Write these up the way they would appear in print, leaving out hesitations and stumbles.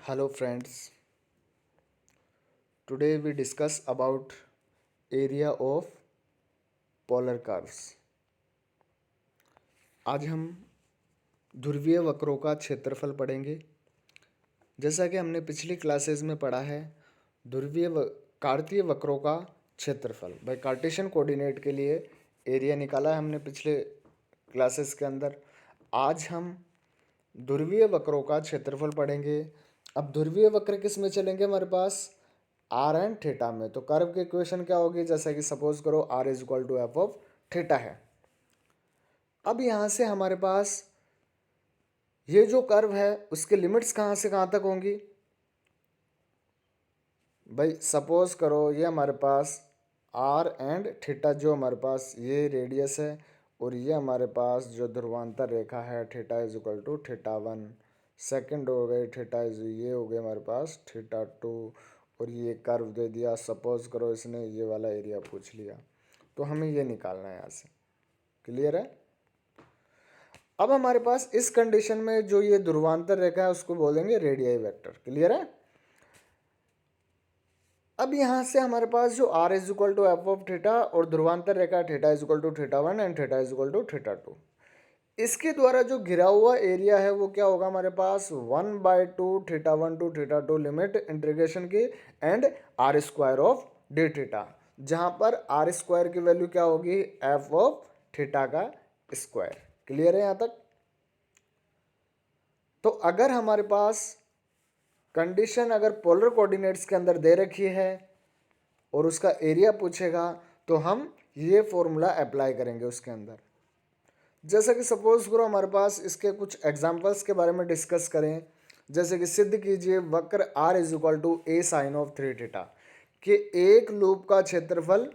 Hello friends, today we discuss about area of polar curves. आज हम ध्रुवीय वक्रों का क्षेत्रफल पढ़ेंगे। जैसा कि हमने पिछली क्लासेस में पढ़ा है, कार्तीय वक्रों का क्षेत्रफल भाई कार्टेशियन कोऑर्डिनेट के लिए एरिया निकाला है हमने पिछले क्लासेस के अंदर। आज हम ध्रुवीय वक्रों का क्षेत्रफल पढ़ेंगे। अब ध्रुवीय वक्र किस में चलेंगे हमारे पास? आर एंड थीटा में। तो कर्व की इक्वेशन क्या होगी? जैसा कि सपोज करो R is equal to F of theta है। अब यहां से हमारे पास ये जो कर्व है उसके लिमिट्स कहां से कहां तक होंगी? भाई सपोज करो ये हमारे पास आर एंड थीटा, जो हमारे पास ये रेडियस है और ये हमारे पास जो ध्रुवांतर रेखा है theta is equal to theta one, second हो गए थीटा इज, ये हो गए हमारे पास थीटा टू, और ये कर्व दे दिया। सपोज करो इसने ये वाला एरिया पूछ लिया, तो हमें ये निकालना है यहाँ से। क्लियर है? अब हमारे पास इस कंडीशन में जो ये ध्रुवांतर रेखा है उसको बोलेंगे रेडियाई वेक्टर। क्लियर है? अब यहां से हमारे पास जो r is equal to F of theta और ध्रुवांतर रेखा theta is equal to theta one and theta is equal to theta two, इसके द्वारा जो घिरा हुआ एरिया है वो क्या होगा हमारे पास? 1/2 theta one two theta two limit integration की and R square of D theta, जहां पर आर स्क्वायर की वैल्यू क्या होगी? एफ ऑफ थीटा का स्क्वायर। क्लियर है यहां तक? तो अगर हमारे पास कंडीशन अगर पोलर कोऑर्डिनेट्स के अंदर दे रखी है और उसका एरिया पूछेगा तो हम ये फॉर्मूला अप्लाई करेंगे उसके अंदर। जैसा कि सपोज करो हमारे पास इसके कुछ एग्जांपल्स के बारे में डिस्कस करें। जैसे कि सिद्ध कीजिए वक्र r is equal to A sine of three theta कि एक लूप का क्षेत्रफल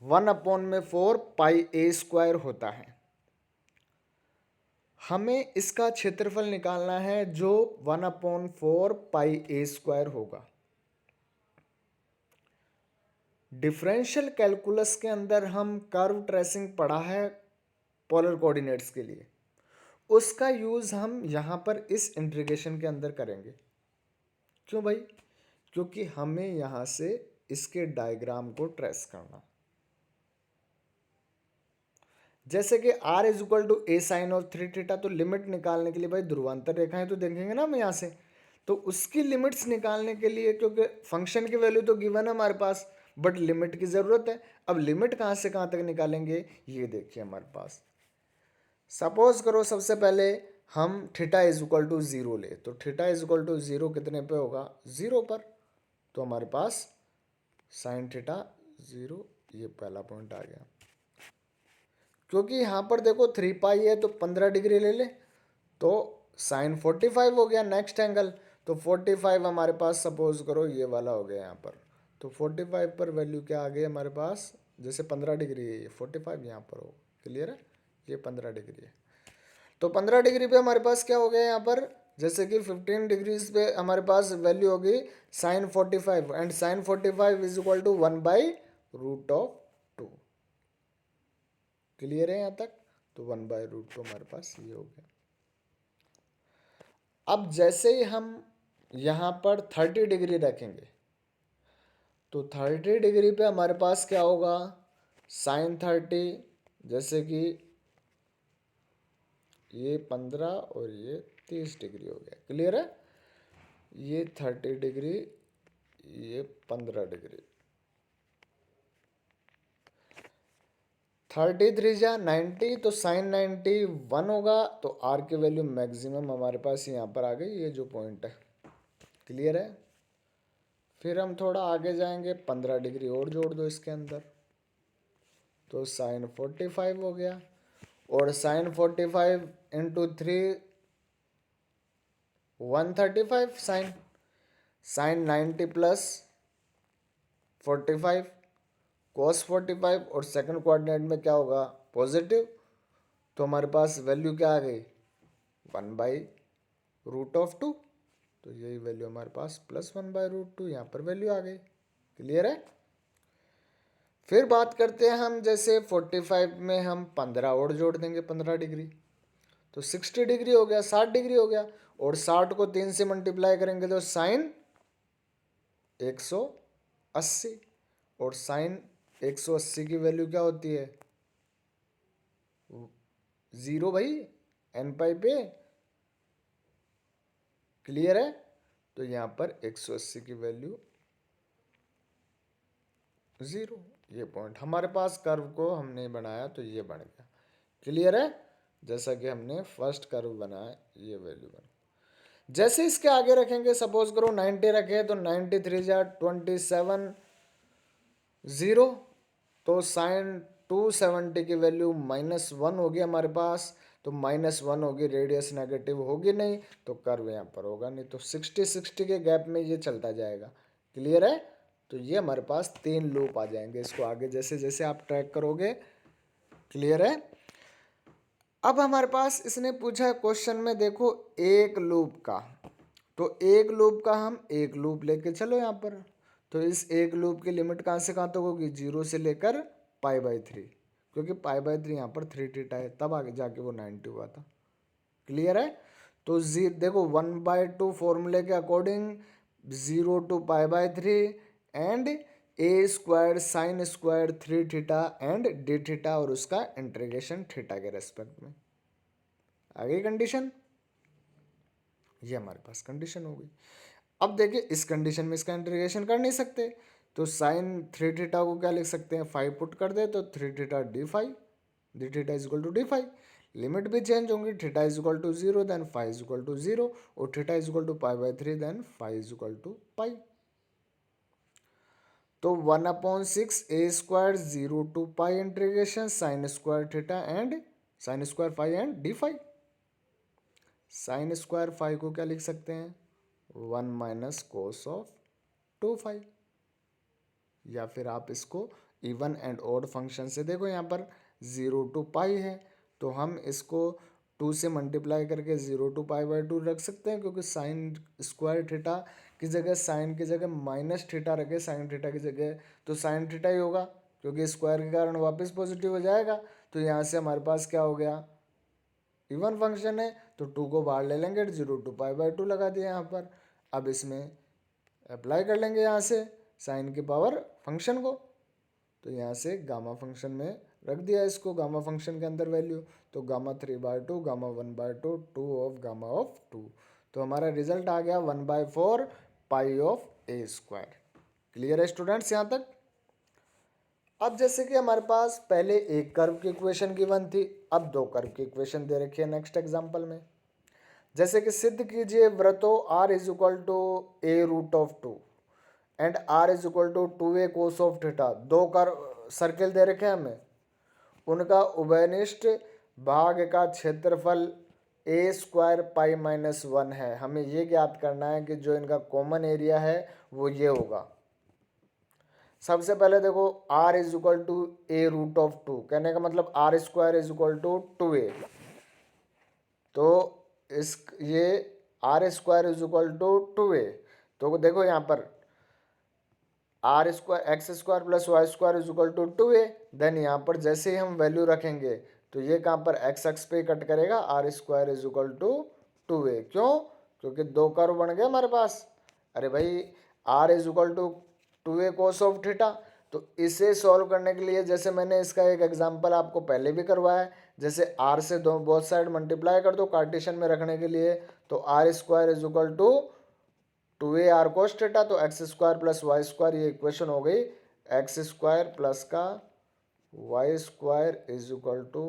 1/4 पाई ए स्क्वायर होता है। हमें इसका क्षेत्रफल निकालना है जो 1/4 पाई ए स्क्वायर होगा। डिफरेंशियल कैलकुलस के अंदर हम कर्व ट्रेसिंग पढ़ा है पोलर कोऑर्डिनेट्स के लिए, उसका यूज हम यहां पर इस इंटीग्रेशन के अंदर करेंगे। क्यों भाई? क्योंकि हमें यहां से इसके डायग्राम को ट्रेस करना। जैसे कि r is equal to A sine of three theta, तो लिमिट निकालने के लिए भाई ध्रुवांतर रेखाएं तो देखेंगे ना हम यहां से, तो उसकी लिमिट्स निकालने के लिए, क्योंकि फंक्शन की वैल्यू तो गिवन है हमारे पास बट लिमिट की जरूरत है। अब लिमिट कहां से कहां तक निकालेंगे ये देखिए हमारे पास। सपोज करो सबसे पहले हम theta is equal to zero ले, तो theta is equal to zero कितने पे होगा? जीरो पर। तो हमारे पास साइन थीटा जीरो, ये पहला पॉइंट आ गया। क्योंकि यहां पर देखो 3 पाई है तो 15 डिग्री ले ले, तो साइन 45 हो गया नेक्स्ट एंगल। तो 45 हमारे पास सपोज करो ये वाला हो गया यहाँ पर, तो 45 पर वैल्यू क्या आ गई हमारे पास? जैसे 15 डिग्री है, ये 45 यहाँ पर हो। क्लियर है? ये 15 डिग्री है, तो 15 डिग्री पे हमारे पास क्या हो गया यहाँ पर? जैसे कि 15 डिग्रीज पे हमारे पास वैल्यू होगी sine 45 and sine 45 is equal to 1/√2। Clear है यहाँ तक? तो 1/√2 हमारे पास ये हो गया। अब जैसे ही हम यहाँ पर 30 डिग्री रखेंगे तो 30 डिग्री पे हमारे पास क्या होगा? साइन 30, जैसे कि ये 15 और ये 30 डिग्री हो गया। क्लियर है? ये 30 डिग्री, ये 15 डिग्री, 33 तो साइन 91 होगा। तो आर की वैल्यू मैक्सिमम हमारे पास यहाँ पर आ गई, ये जो पॉइंट है। क्लियर है? फिर हम थोड़ा आगे जाएंगे, 15 डिग्री और जोड़ दो इसके अंदर, तो साइन 45 हो गया। और sine 45 into 3 135, sine 90 plus 45 cos 45, और सेकंड कोऑर्डिनेट में क्या होगा? पॉजिटिव। तो हमारे पास वैल्यू क्या आ गई? 1/√2। तो यही वैल्यू हमारे पास प्लस 1/√2, यहाँ पर वैल्यू आ गई। क्लियर है? फिर बात करते हैं हम, जैसे 45 में हम 15 और जोड़ देंगे 15 डिग्री, तो 60 डिग्री हो गया, 60 डिग्री हो गया। और 60 को 3 से मल्टीप्लाई करेंगे तो साइन 180, और साइन 180 की वैल्यू क्या होती है? 0 भाई, एन पाई पे। क्लियर है? तो यहाँ पर 180 की वैल्यू 0। ये पॉइंट हमारे पास, कर्व को हमने बनाया तो ये बन गया। क्लियर है? जैसा कि हमने फर्स्ट कर्व बनाया, ये वैल्यू बना। जैसे इसके आगे रखेंगे, सपोज करो 90 रखे तो 93 जा 27 0, तो साइन 270 की वैल्यू -1 होगी हमारे पास, तो -1 होगी, रेडियस नेगेटिव होगी नहीं, तो कर्व यहाँ पर होगा नहीं, तो 60 के गैप में ये चलता जाएगा। क्लियर है? तो ये हमारे पास 3 लूप आ जाएंगे, इसको आगे जैसे जैसे आप ट्रैक करोगे। क्लियर है? अब हमारे पास इसने पूछा है क्वेश्चन में, देखो एक लूप का, तो एक लूप का हम एक लूप लेके चलो यहाँ पर, तो इस एक लूप की लिमिट कहाँ से कहाँ तक होगी? 0 से लेकर π/3, क्योंकि π/3 यहाँ पर 3θ है, तब आगे जाके वो 90 हुआ था। क्लियर है? तो देखो 1/2 फॉर्मूले के according 0 to π/3 and a² sin square 3θ and dθ, और उसका इंटीग्रेशन थीटा के रेस्पेक्ट में। आगे कंडीशन, ये हमारे पास कंडीशन हो गई। अब देखिए इस कंडीशन में इसका इंटीग्रेशन कर नहीं सकते, तो साइन 3θ को क्या लिख सकते हैं? 5 पुट कर दे तो 3θ d5, dθ is equal to d5। Limit भी चेंज होंगी, theta is equal to 0 then phi is equal to 0, और theta is equal to π/3 then phi is equal to pi. तो 1/6 a² 0 to π integration sine square theta and sine square phi and d5। Sine square phi को क्या लिख सकते हैं? 1 - cos of 2π, या फिर आप इसको इवन एंड ऑड फंक्शन से देखो, यहाँ पर 0 to π है, तो हम इसको 2 से मल्टीप्लाई करके 0 to π/2 रख सकते हैं, क्योंकि साइन स्क्वायर थीटा की जगह, साइन की जगह -θ रखे, साइन थीटा की जगह, तो साइन थीटा ही होगा, क्योंकि स्क्वायर के कारण वापस पॉजिटिव हो जाएगा। तो यहाँ से हमारे पास क्या हो गया? इवन फंक्शन है, तो 2 को बाहर ले लेंगे, 0 to π/2 लगा दिया यहाँ पर। अब इसमें अप्लाई कर लेंगे यहाँ से साइन की पावर फंक्शन को, तो यहाँ से गामा फंक्शन में रख दिया इसको, गामा फंक्शन के अंदर वैल्यू, तो gamma 3/2 gamma 1/2 2 of gamma of 2, तो हमारा रिजल्ट आ गया 1/4 पाई ऑफ a²। क्लियर है स्टूडेंट्स यहाँ तक? अब जैसे कि हमारे पास पहले एक कर्व की इक्वेशन गिवन थी, अब 2 कर्व की इक्वेशन दे रखी है नेक्स्ट एग्जाम्पल में। जैसे कि सिद्ध कीजिए व्रतो r is equal to a√2 and r is equal to 2a cos of theta. 2 curve circle दे रखे हैं हमें, उनका उभयनिष्ठ भाग का क्षेत्रफल a² π-1 है। हमें ये ज्ञात करना है कि जो इनका कॉमन एरिया है वो ये होगा। सबसे पहले देखो r is equal to a√2, कहने का मतलब r² is equal to 2a, तो इस ये r² is equal to 2a, तो देखो यहाँ पर x² plus y² is equal to 2a, then यहाँ पर जैसे ही हम वैल्यू रखेंगे तो ये कहाँ पर x अक्ष पे कट करेगा, r² is equal to 2a। क्यों? क्योंकि 2 कर्व बन गए हमारे पास। अरे भाई r is equal to 2a cos of theta, तो इसे सॉल्व करने के लिए जैसे मैंने इसका एक एग्जांपल आपको पहले भी करवाया है, जैसे r से बोथ साइड मल्टीप्लाई कर दो कार्टेशियन में रखने के लिए, तो r² is equal to 2a r cos theta, तो x² प्लस y², ये इक्वेशन हो गई x² प्लस का y² is equal to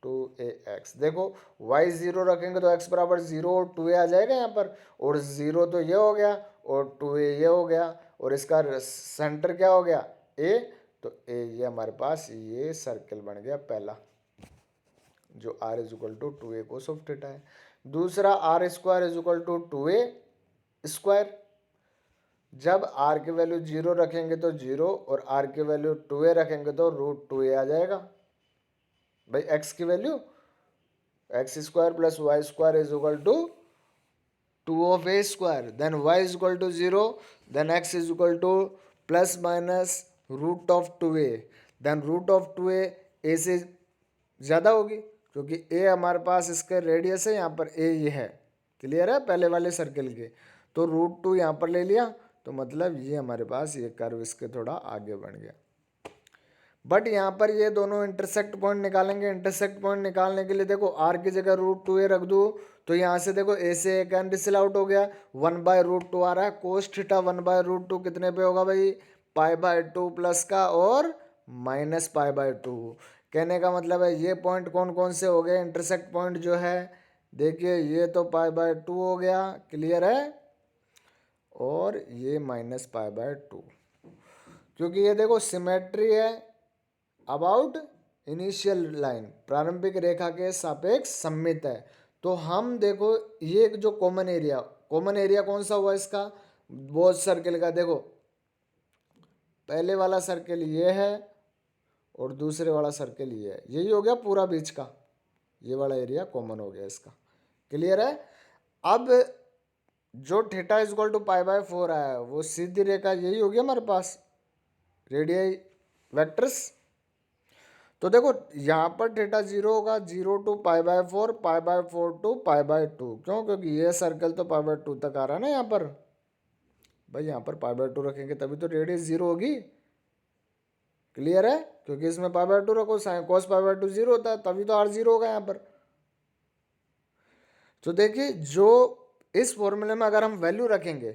2ax। देखो y 0 रखेंगे तो x बराबर 0 और 2a आ जाएगा यहाँ पर, और 0 तो ये हो गया और 2a ये हो गया, और इसका सेंटर क्या हो गया? a, तो a ये हमारे पास ये सर्कल बन गया पहला, जो r is equal to 2a cos of theta है। दूसरा r² is equal to 2a², जब r की वैल्यू 0 रखेंगे तो 0, और r की वैल्यू 2a रखेंगे तो √2a आ जाएगा। भाई x की value x² plus y² is equal to 2 of a², then y is equal to 0, then x is equal to plus minus √2a, then √2a a से ज़्यादा होगी, क्योंकि a हमारे पास इसका रेडियस है, यहाँ पर a ये है। क्लियर है, पहले वाले सर्किल के। तो √2 यहाँ पर ले लिया, तो मतलब ये हमारे पास ये कर्व इसके थोड़ा आगे बढ़ गया। बट यहाँ पर ये दोनों इंटरसेक्ट पॉइंट निकालेंगे। इंटरसेक्ट पॉइंट निकालने के लिए देखो r की जगह √2a रख दूँ, तो यहाँ से देखो a से a कैंसिल आउट हो गया, 1/√2 आ रहा है। कोस थीटा 1/√2 कितने पे होगा भाई, π/2 प्लस का और माइनस π/2। कहने का मतलब है ये पॉइंट कौन कौन से हो गए, इंटरसेक्ट पॉइंट जो है देखिए ये तो π/2 हो गया, क्लियर है, और ये माइनस π/2, क्योंकि ये देखो सिमेट्री है अबाउट इनिशियल लाइन, प्रारंभिक रेखा के सापेक्ष सममित है। तो हम देखो ये जो कॉमन एरिया कौन सा हुआ इसका, बोथ सर्किल का। देखो पहले वाला सर्किल ये है और दूसरे वाला सर्किल ये है, यही हो गया पूरा बीच का, ये वाला एरिया कॉमन हो गया इसका, क्लियर है। अब जो थीटा इक्वल टू π/4 आया वो सीधी रेखा यही हो गया हमारे पास, रेडियाई वेक्टर्स। तो देखो यहाँ पर थीटा 0 होगा, 0 टू π/4, π/4 टू π/2, क्यों, क्योंकि ये सर्कल तो π/2 तक आ रहा है ना यहाँ पर भाई, यहाँ पर π/2 रखेंगे तभी तो रेडियस 0 होगी, क्लियर है, क्योंकि इसमें π/2 रखो, cos π/2 0 होता है, तभी तो r 0 होगा यहाँ पर। तो देखिए जो इस फॉर्मूले में अगर हम वैल्यू रखेंगे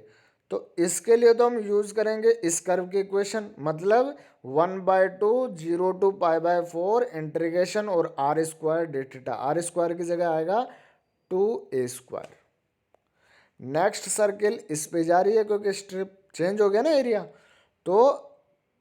तो इसके लिए तो हम यूज करेंगे इस कर्व की इक्वेशन, मतलब 1/2 0 टू π/4 इंटीग्रेशन और r² डी थीटा, r² की जगह आएगा 2a²। नेक्स्ट सर्किल इस पे जा रही है क्योंकि स्ट्रिप चेंज हो गया ना एरिया, तो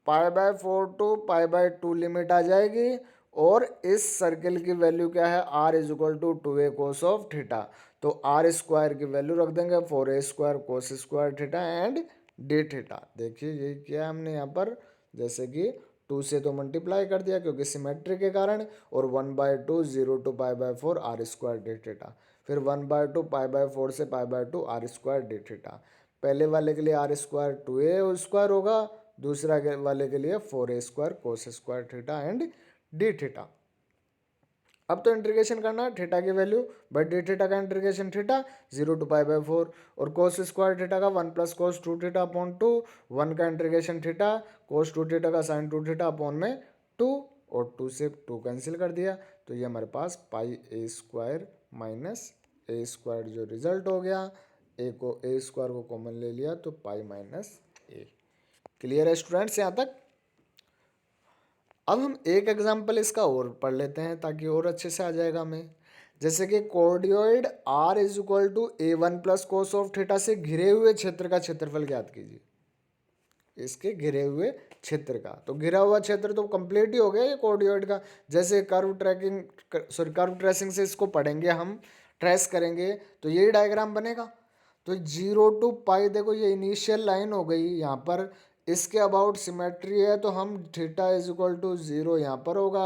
π/4 टू π/2 लिमिट आ जाएगी, और इस सर्किल की वैल्यू क्या है, r is equal to 2a cos of theta, तो r² की वैल्यू रख देंगे 4a² cos² theta and D theta. देखिए यही किया हमने यहाँ पर, जैसे कि 2 से तो मल्टीप्लाई कर दिया क्योंकि सिमेट्री के कारण, और 1/2 0 टू π/4 r² डी थीटा, फिर 1/2 π/4 से π/2 r² डी थीटा। पहले वाले के लिए r² 2a² होगा, दूसरा वाले के लिए 4a² cos² theta and D theta. अब तो इंटीग्रेशन करना है थीटा की वैल्यू, बट डी थीटा का इंटीग्रेशन थीटा 0 टू π/4, और cos² थीटा का 1 प्लस cos 2 थीटा अपॉन 2, 1 का इंटीग्रेशन थीटा, cos 2 थीटा का sin 2 थीटा अपॉन में 2, और 2 से 2 कैंसिल कर दिया, तो ये हमारे पास πa² माइनस a² जो रिजल्ट हो गया, a² को कॉमन ले लिया तो पाई माइनस a। क्लियर है स्टूडेंट्स यहाँ तक। अब हम एक एग्जांपल इसका और पढ़ लेते हैं ताकि और अच्छे से आ जाएगा हमें। जैसे कि cardioid r is equal to a1 plus cos of theta से घिरे हुए क्षेत्र का क्षेत्रफल ज्ञात कीजिए। इसके घिरे हुए क्षेत्र का, तो घिरा हुआ क्षेत्र तो कंप्लीट ही हो गया ये कोर्डियोइड का। जैसे कर्व ट्रेसिंग से इसको पढ़ेंगे हम, ट्रेस करेंगे तो यही डायग्राम बनेगा। तो 0 टू पाई, देखो ये इनिशियल लाइन हो गई यहाँ पर, इसके अबाउट सिमेट्री है, तो हम थीटा इज इक्वल टू 0 यहाँ पर होगा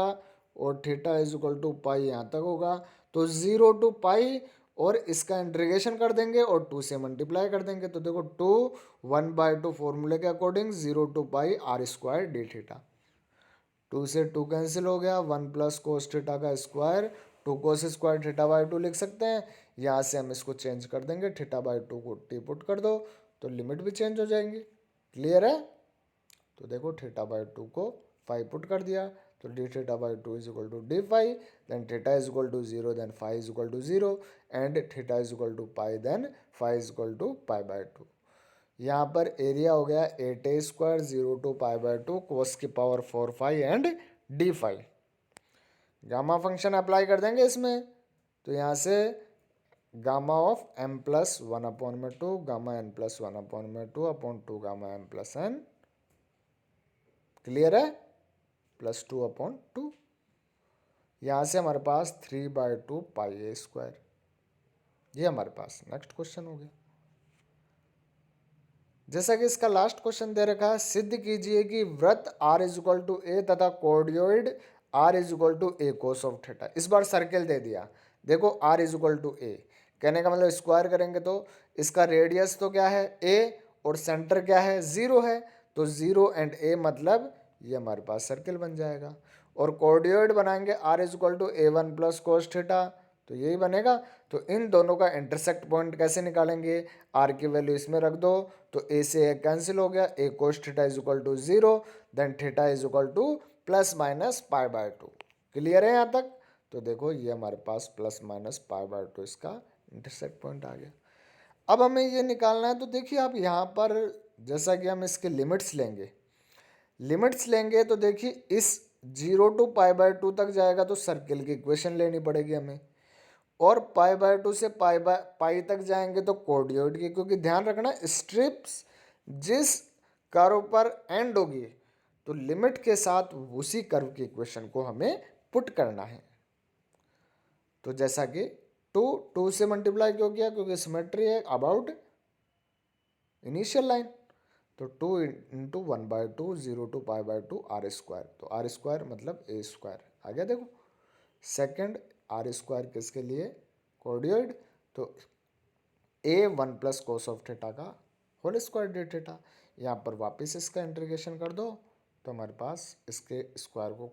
और थीटा इज इक्वल टू पाई यहाँ तक होगा। तो 0 टू पाई और इसका इंटीग्रेशन कर देंगे और 2 से मल्टीप्लाई कर देंगे, तो देखो 2 1/2 फॉर्मूले के according 0 to pi r² D theta. 2 से 2 कैंसिल हो गया, 1 प्लस कोस थीटा का स्क्वायर, 2 cos² θ/2 लिख सकते हैं। यहाँ से हम इसको चेंज कर देंगे, θ/2 को t पुट कर दो तो लिमिट भी चेंज हो जाएंगी, क्लियर है। तो देखो θ/2 को 5 पुट कर दिया तो dθ/2 is equal to d5, then θ is equal to 0, then φ is equal to 0 and θ is equal to pi, then φ is equal to π/2। यहाँ पर एरिया हो गया 8a² 0 टू π/2 cos की power 4φ and d5। Gamma function apply कर देंगे इसमें, तो यहाँ से gamma of m plus 1/2 gamma n plus 1/2 upon 2 gamma m plus n, clear है, प्लस 2/2। यहाँ से हमारे पास 3/2 πa², ये हमारे पास नेक्स्ट क्वेश्चन हो गया। जैसा कि इसका लास्ट क्वेश्चन दे रखा है, सिद्ध कीजिए कि वृत्त r is equal to a तथा cardioid r is equal to a cos of theta. इस बार सर्किल दे दिया, देखो r is equal to a, कहने का मतलब स्क्वायर करेंगे तो इसका रेडियस तो क्या है a और सेंटर क्या है 0 है, तो 0 एंड a मतलब ये हमारे पास सर्किल बन जाएगा। और कोर्डियोइड बनाएंगे r is equal to a1 plus cos theta, तो यही बनेगा। तो इन दोनों का इंटरसेक्ट पॉइंट कैसे निकालेंगे, आर की वैल्यू इसमें रख दो, तो ए से ए कैंसिल हो गया, A cos theta is equal to 0, then theta is equal to plus minus pi by 2। Clear है यहाँ तक? तो देखो ये हमारे पास प्लस माइनस पाई बाय 2 इसका इंटरसेक्ट पॉइंट आ गया। अब हमें ये निकालना है, तो देखिए आप यहाँ पर जैसा कि हम इसके लिमिट्स लेंगे तो देखिए इस 0 to π/2 तक जाएगा तो सर्किल की इक्वेशन लेनी पड़ेगी हमें, और π/2 से पाई तक जाएंगे तो कोऑर्डिनेट की, क्योंकि ध्यान रखना स्ट्रिप्स जिस कर्व पर एंड होगी तो लिमिट के साथ उसी कर्व की इक्वेशन को हमें पुट करना है। तो जैसा कि 2 से मल्टीप्लाई क्यों किया, क्योंकि सिमेट्री है अबाउट इनिशियल लाइन। तो 2 × 1/2 0 to π/2 r स्क्वायर, तो r स्क्वायर मतलब a स्क्वायर आ गया। देखो सेकंड r स्क्वायर किसके लिए, कोऑर्डिनेट, तो a 1 plus cos of theta का होल स्क्वायर डी थीटा। यहाँ पर वापस इसका इंटीग्रेशन कर दो तो हमारे पास इसके स्क्वायर को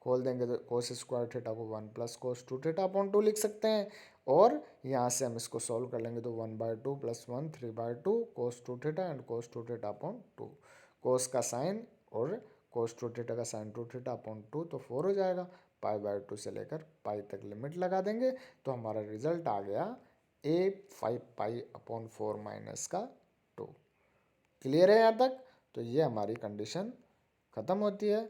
खोल देंगे तो कोस स्क्वायर थीटा को 1 प्लस कोस 2 थीटा अपॉन 2 लिख सकते हैं, और यहाँ से हम इसको सॉल्व कर लेंगे तो 1/2 + 1 3/2 कोस 2 theta and cos 2 theta upon 2, कोस का साइन और कोस 2 थीटा का साइन 2 थीटा अपॉन 2, तो 4 हो जाएगा। π/2 से लेकर पाई तक लिमिट लगा देंगे तो हमारा रिजल्ट आ गया a 5π/4 का 2। क्लियर है यहाँ तक? तो ये हमारी कंडीशन खत्म होती है।